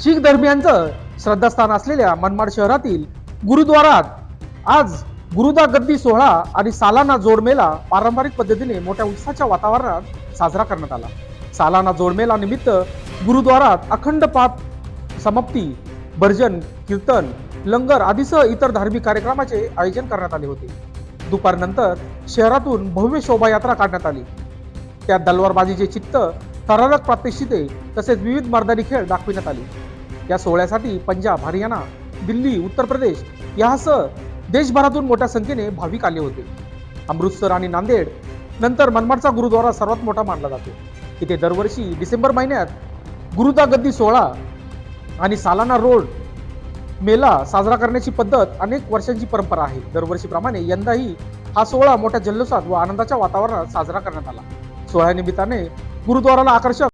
शीख धर्मियांचं श्रद्धास्थान असलेल्या मनमाड शहरातील गुरुद्वारात आज गुरुदा गद्दी सोहळा आणि सालाना जोडमेला पारंपरिक पद्धतीने मोठ्या उत्साहाच्या वातावरणात साजरा करण्यात आला। सालाना जोडमेला निमित्त गुरुद्वारात अखंड पाठ समाप्ती, भजन, कीर्तन, लंगर आदीसह इतर धार्मिक कार्यक्रमाचे आयोजन करण्यात आले होते। दुपारनंतर शहरातून भव्य शोभायात्रा काढण्यात आली। त्यात तलवारबाजीचे चित्त, थरारक प्रात्यक्षिके तसेच विविध मर्दानी खेळ दाखविण्यात आले। या सोहळ्यासाठी पंजाब, हरियाणा, दिल्ली, उत्तर प्रदेश यासह देशभरातून मोठ्या संख्येने भाविक आले होते। अमृतसर आणि नांदेड नंतर मनमाडचा गुरुद्वारा सर्वात मोठा मानला जातो। इथे दरवर्षी डिसेंबर महिन्यात गुरुदा गद्दी सोहळा आणि सालाना रोड मेला साजरा करण्याची पद्धत अनेक वर्षांची परंपरा आहे। दरवर्षीप्रमाणे यंदाही हा सोहळा मोठ्या जल्लोषात व आनंदाच्या वातावरणात साजरा करण्यात आला। सोहळ्यानिमित्ताने गुरुद्वाराला आकर्षक